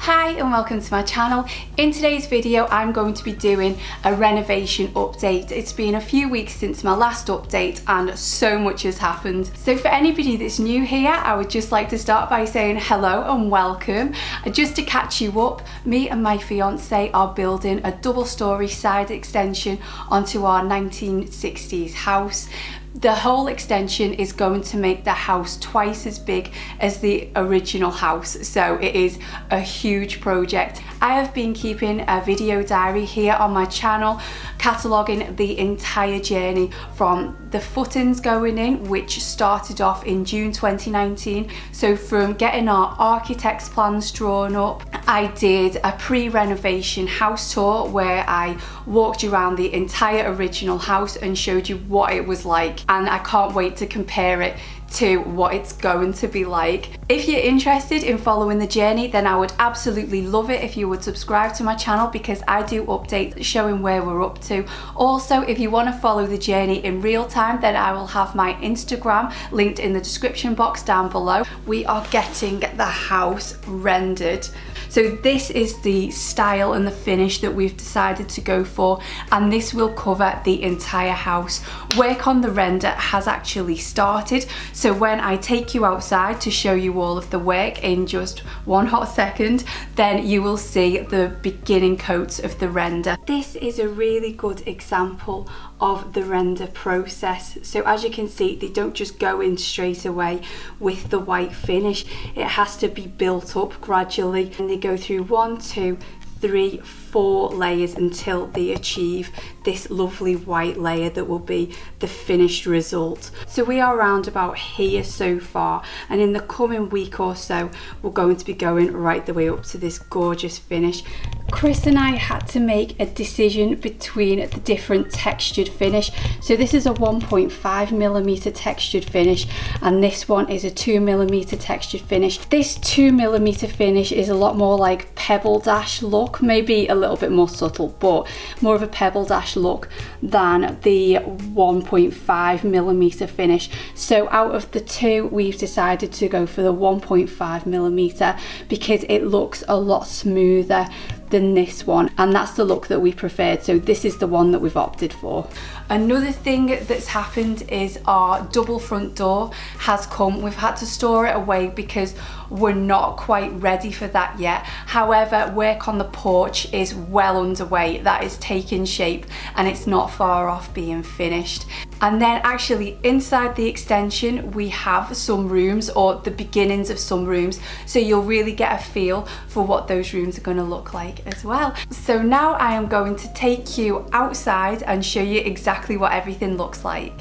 Hi and welcome to my channel. In today's video I'm going to be doing a renovation update. It's been a few weeks since my last update and so much has happened. So for anybody that's new here, I would just like to start by saying hello and welcome. Just to catch you up, me and my fiance are building a double-storey side extension onto our 1960s house. The whole extension is going to make the house twice as big as the original house, so it is a huge project. I have been keeping a video diary here on my channel, cataloguing the entire journey from the footings going in, which started off in June 2019. So from getting our architect's plans drawn up, I did a pre-renovation house tour where I walked around the entire original house and showed you what it was like, and I can't wait to compare it to what it's going to be like. If you're interested in following the journey, then I would absolutely love it if you would subscribe to my channel, because I do updates showing where we're up to. Also, if you want to follow the journey in real time, then I will have my Instagram linked in the description box down below. We are getting the house rendered. So this is the style and the finish that we've decided to go for, and this will cover the entire house. Work on the render has actually started, so when I take you outside to show you all of the work in just one hot second, then you will see the beginning coats of the render. This is a really good example of the render process. So as you can see, they don't just go in straight away with the white finish. It has to be built up gradually, and they go through 1, 2, 3, 4 layers until they achieve this lovely white layer that will be the finished result. So we are around about here so far, and in the coming week or so we're going to be going right the way up to this gorgeous finish. Chris and I had to make a decision between the different textured finish. So this is a 1.5mm textured finish, and this one is a 2mm textured finish. This 2mm finish is a lot more like pebble dash look, maybe a little bit more subtle, but more of a pebble dash look than the 1.5mm finish. So out of the two, we've decided to go for the 1.5mm because it looks a lot smoother than this one, and that's the look that we preferred, so this is the one that we've opted for. Another thing that's happened is our double front door has come. We've had to store it away because we're not quite ready for that yet. However, work on the porch is well underway. That is taking shape and it's not far off being finished. And then actually inside the extension we have some rooms, or the beginnings of some rooms, so you'll really get a feel for what those rooms are going to look like as well. So now I am going to take you outside and show you exactly what everything looks like.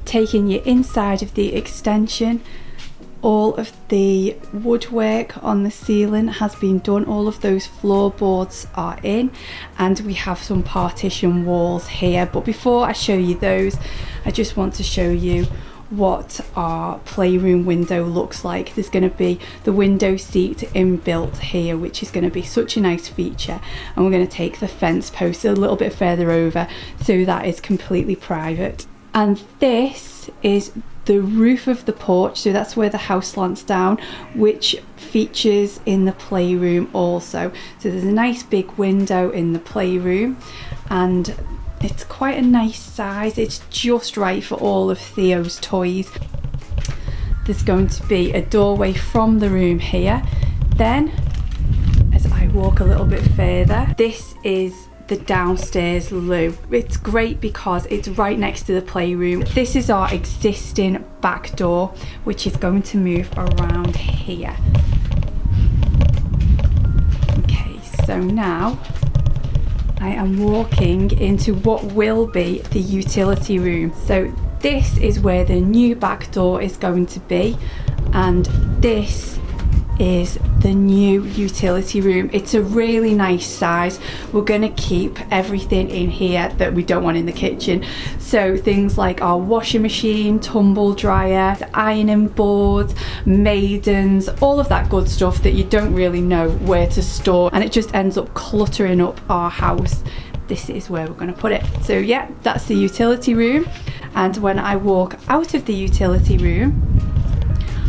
Taking you inside of the extension, all of the woodwork on the ceiling has been done, all of those floorboards are in, and we have some partition walls here. But before I show you those, I just want to show you what our playroom window looks like. There's going to be the window seat inbuilt here, which is going to be such a nice feature, and we're going to take the fence post a little bit further over so that is completely private. And this is the roof of the porch, so that's where the house slants down, which features in the playroom also. So there's a nice big window in the playroom, and it's quite a nice size. It's just right for all of Theo's toys. There's going to be a doorway from the room here. Then, as I walk a little bit further, this is the downstairs loo. It's great because it's right next to the playroom. This is our existing back door, which is going to move around here. Okay, so now I am walking into what will be the utility room. So this is where the new back door is going to be, and this is the new utility room. It's a really nice size. We're going to keep everything in here that we don't want in the kitchen, so things like our washing machine, tumble dryer, the ironing boards, maidens, all of that good stuff that you don't really know where to store, and it just ends up cluttering up our house. This is where we're going to put it. So yeah, that's the utility room, and when I walk out of the utility room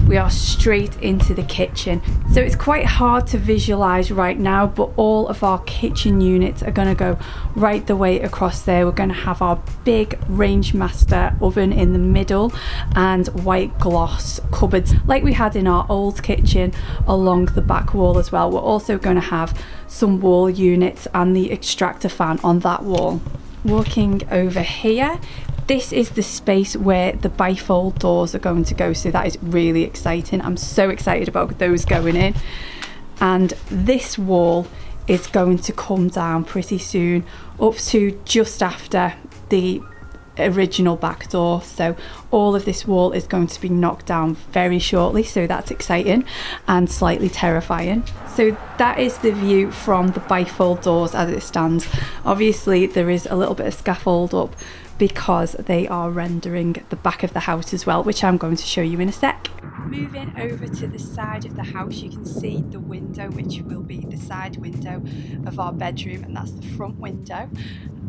we are straight into the kitchen. So it's quite hard to visualize right now, but all of our kitchen units are going to go right the way across there. We're going to have our big Rangemaster oven in the middle and white gloss cupboards like we had in our old kitchen along the back wall as well. We're also going to have some wall units and the extractor fan on that wall. Walking over here, this is the space where the bifold doors are going to go, so that is really exciting. I'm so excited about those going in. And this wall is going to come down pretty soon, up to just after the original back door. So all of this wall is going to be knocked down very shortly, so that's exciting and slightly terrifying. So that is the view from the bifold doors as it stands. Obviously there is a little bit of scaffold up because they are rendering the back of the house as well, which I'm going to show you in a sec. Moving over to the side of the house, you can see the window, which will be the side window of our bedroom, and that's the front window.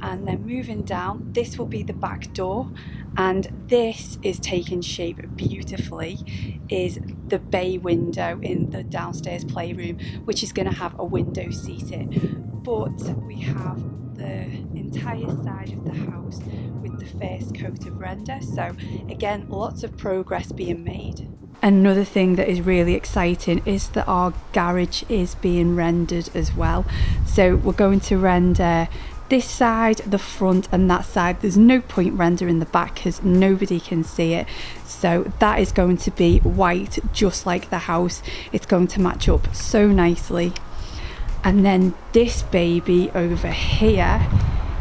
And then moving down, this will be the back door, and this is taking shape beautifully, is the bay window in the downstairs playroom, which is going to have a window seating. But we have the entire side of the house with the first coat of render, so again, lots of progress being made. Another thing that is really exciting is that our garage is being rendered as well. So we're going to render this side, the front, and that side. There's no point rendering the back because nobody can see it. So that is going to be white, just like the house. It's going to match up so nicely. And then this baby over here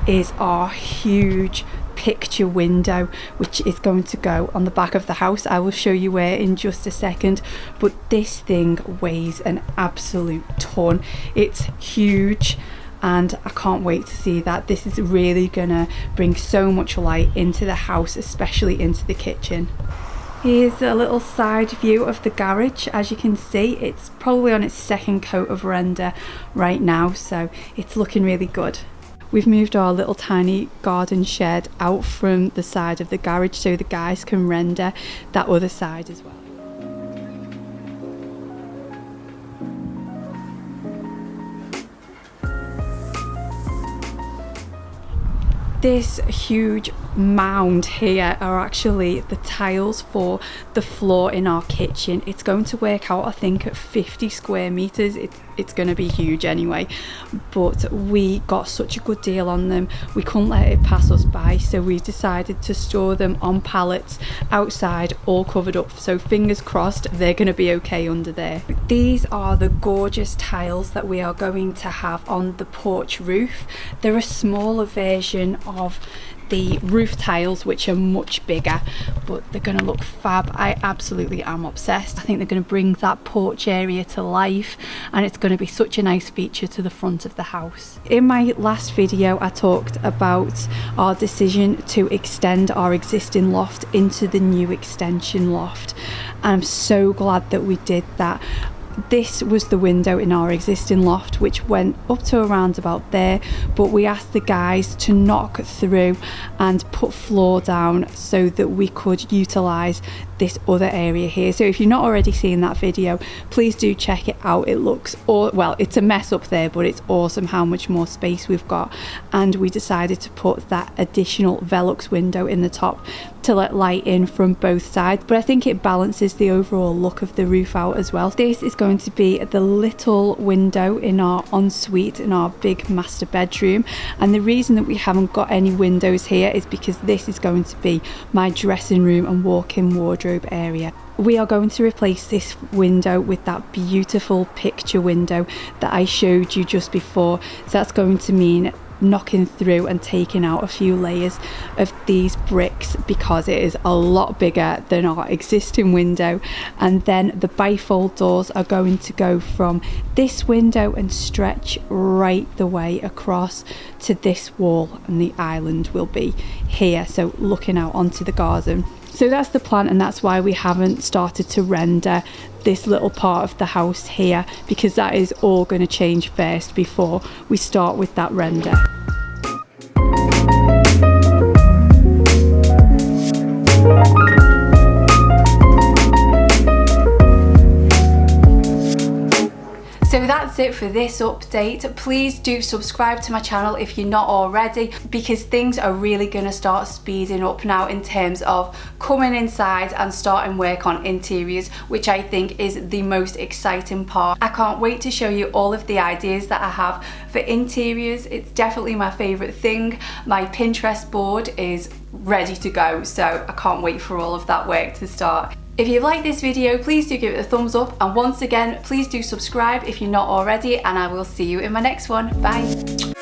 is our huge picture window, which is going to go on the back of the house. I will show you where in just a second, but this thing weighs an absolute ton. It's huge and I can't wait to see that. This is really gonna bring so much light into the house, especially into the kitchen. Here's a little side view of the garage. As you can see, it's probably on its second coat of render right now, so it's looking really good. We've moved our little tiny garden shed out from the side of the garage so the guys can render that other side as well. This huge mound here are actually the tiles for the floor in our kitchen. It's going to work out, I think, at 50 square meters. It's going to be huge anyway, but we got such a good deal on them, we couldn't let it pass us by, so we decided to store them on pallets outside, all covered up, so fingers crossed they're going to be okay under there. These are the gorgeous tiles that we are going to have on the porch roof. They're a smaller version of the roof tiles, which are much bigger, but they're going to look fab. I absolutely am obsessed. I think they're going to bring that porch area to life, and it's going to be such a nice feature to the front of the house. In my last video I talked about our decision to extend our existing loft into the new extension loft. I'm so glad that we did that. This was the window in our existing loft, which went up to around about there, but we asked the guys to knock through and put floor down so that we could utilize this other area here. So if you've not already seen that video, please do check it out. It looks, well, it's a mess up there, but it's awesome how much more space we've got. And we decided to put that additional Velux window in the top to let light in from both sides, but I think it balances the overall look of the roof out as well. This is going to be the little window in our ensuite in our big master bedroom, and the reason that we haven't got any windows here is because this is going to be my dressing room and walk-in wardrobe area. We are going to replace this window with that beautiful picture window that I showed you just before, so that's going to mean knocking through and taking out a few layers of these bricks because it is a lot bigger than our existing window. And then the bifold doors are going to go from this window and stretch right the way across to this wall, and the island will be here, so looking out onto the garden. So that's the plan, and that's why we haven't started to render this little part of the house here, because that is all going to change first before we start with that render. it for this update. Please do subscribe to my channel if you're not already, because things are really going to start speeding up now in terms of coming inside and starting work on interiors, which I think is the most exciting part. I can't wait to show you all of the ideas that I have for interiors. It's definitely my favourite thing. My Pinterest board is ready to go, so I can't wait for all of that work to start. If you've liked this video, please do give it a thumbs up, and once again, please do subscribe if you're not already, and I will see you in my next one. Bye.